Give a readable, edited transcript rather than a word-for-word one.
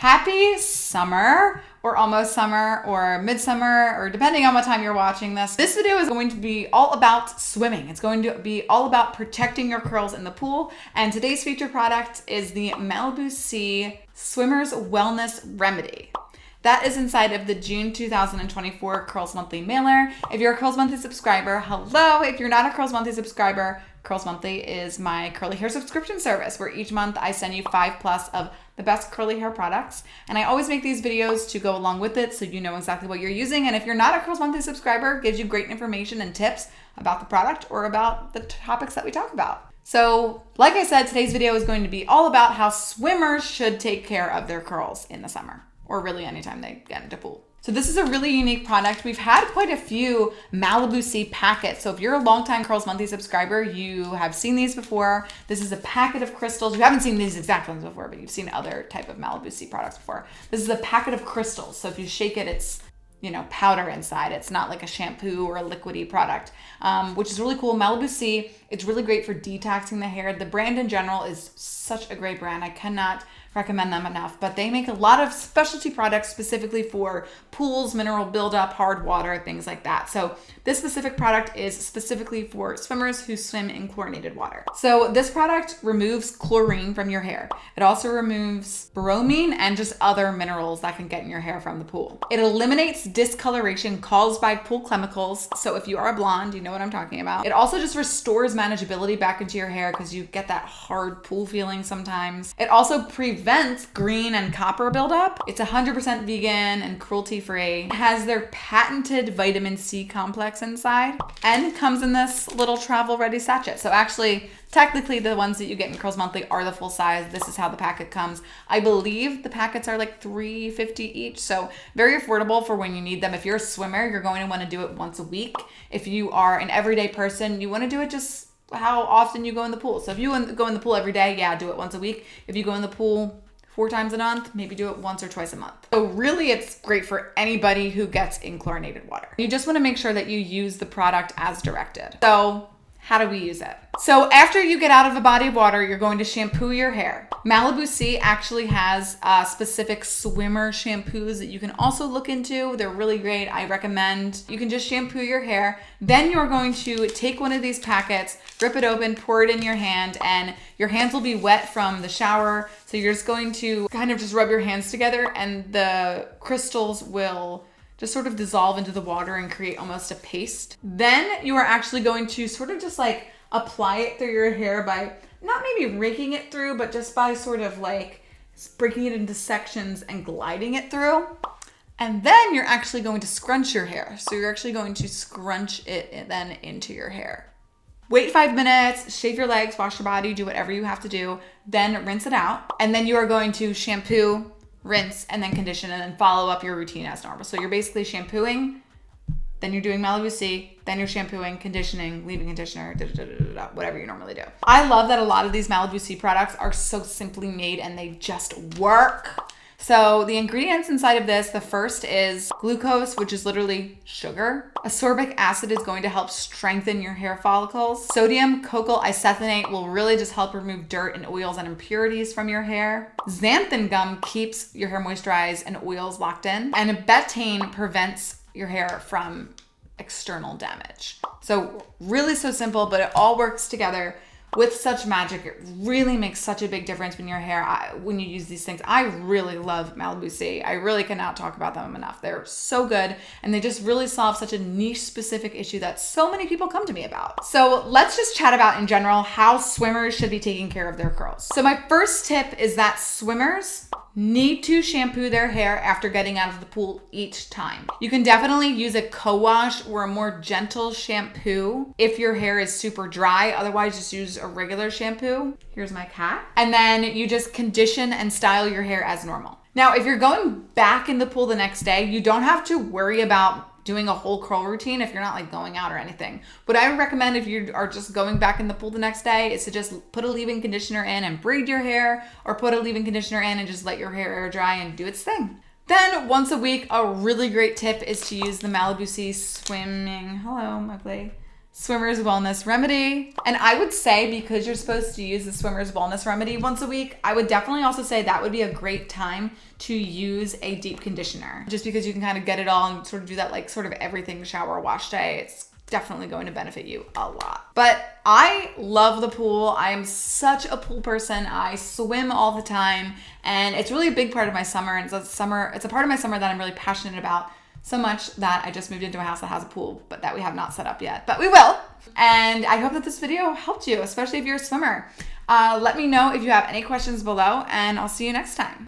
Happy summer, or almost summer, or midsummer, or depending on what time you're watching this. This video is going to be all about swimming. It's going to be all about protecting your curls in the pool. And today's featured product is the Malibu Sea Swimmer's Wellness Remedy. That is inside of the June 2024 Curls Monthly mailer. If you're a Curls Monthly subscriber, hello. If you're not a Curls Monthly subscriber, Curls Monthly is my curly hair subscription service where each month I send you 5+ of the best curly hair products. And I always make these videos to go along with it so you know exactly what you're using. And if you're not a Curls Monthly subscriber, it gives you great information and tips about the product or about the topics that we talk about. So like I said, today's video is going to be all about how swimmers should take care of their curls in the summer, or really anytime they get into pool. So this is a really unique product. We've had quite a few Malibu Sea packets. So if you're a longtime Curls Monthly subscriber, you have seen these before. This is a packet of crystals. You haven't seen these exact ones before, but you've seen other type of Malibu Sea products before. This is a packet of crystals. So if you shake it, it's powder inside. It's not like a shampoo or a liquidy product, which is really cool. Malibu Sea, it's really great for detoxing the hair. The brand in general is such a great brand. I cannot recommend them enough, but they make a lot of specialty products specifically for pools, mineral buildup, hard water, things like that. So this specific product is specifically for swimmers who swim in chlorinated water. So this product removes chlorine from your hair. It also removes bromine and just other minerals that can get in your hair from the pool. It eliminates discoloration caused by pool chemicals. So if you are a blonde, you know what I'm talking about. It also just restores manageability back into your hair because you get that hard pool feeling sometimes. It also prevents green and copper buildup. It's 100% vegan and cruelty-free. It has their patented vitamin C complex inside and comes in this little travel ready sachet. So actually, technically the ones that you get in Curls Monthly are the full size. This is how the packet comes. I believe the packets are like $3.50 each. So very affordable for when you need them. If you're a swimmer, you're going to want to do it once a week. If you are an everyday person, you want to do it just how often you go in the pool. So if you go in the pool every day, yeah, do it once a week. If you go in the pool 4 times a month, maybe do it once or twice a month. So really it's great for anybody who gets in chlorinated water. You just want to make sure that you use the product as directed. So how do we use it? So after you get out of a body of water, you're going to shampoo your hair. Malibu Sea actually has specific swimmer shampoos that you can also look into. They're really great. I recommend. You can just shampoo your hair. Then you're going to take one of these packets, rip it open, pour it in your hand, and your hands will be wet from the shower. So you're just going to kind of just rub your hands together and the crystals will just sort of dissolve into the water and create almost a paste. Then you are actually going to sort of just like apply it through your hair by not maybe raking it through, but just by sort of like breaking it into sections and gliding it through. And then you're actually going to scrunch your hair. So you're actually going to scrunch it then into your hair. Wait 5 minutes, shave your legs, wash your body, do whatever you have to do, then rinse it out. And then you are going to shampoo, rinse, and then condition, and then follow up your routine as normal. So you're basically shampooing, then you're doing Malibu Sea, then you're shampooing, conditioning, leave-in conditioner, whatever you normally do. I love that a lot of these Malibu Sea products are so simply made and they just work. So the ingredients inside of this, the first is glucose, which is literally sugar. Ascorbic acid is going to help strengthen your hair follicles. Sodium cocoyl isethionate will really just help remove dirt and oils and impurities from your hair. Xanthan gum keeps your hair moisturized and oils locked in. And betaine prevents your hair from external damage. So really so simple, but it all works together with such magic. It really makes such a big difference in your hair when you use these things. I really love Malibu Sea. I really cannot talk about them enough. They're so good, and they just really solve such a niche specific issue that so many people come to me about. So let's just chat about in general how swimmers should be taking care of their curls. So my first tip is that swimmers need to shampoo their hair after getting out of the pool each time. You can definitely use a co-wash or a more gentle shampoo if your hair is super dry. Otherwise, just use a regular shampoo. Here's my cat. And then you just condition and style your hair as normal. Now, if you're going back in the pool the next day, you don't have to worry about doing a whole curl routine if you're not like going out or anything. What I would recommend if you are just going back in the pool the next day is to just put a leave-in conditioner in and braid your hair, or put a leave-in conditioner in and just let your hair air dry and do its thing. Then once a week, a really great tip is to use the Malibu Sea swimming, hello Mugly, swimmer's wellness remedy. And I would say, because you're supposed to use the swimmer's wellness remedy once a week, I would definitely also say that would be a great time to use a deep conditioner, just because you can kind of get it all and sort of do that like sort of everything shower wash day. It's definitely going to benefit you a lot. But I love the pool. I am such a pool person. I swim all the time, and it's really a big part of my summer. And it's a part of my summer that I'm really passionate about, so much that I just moved into a house that has a pool, but that we have not set up yet, but we will. And I hope that this video helped you, especially if you're a swimmer. Let me know if you have any questions below, and I'll see you next time.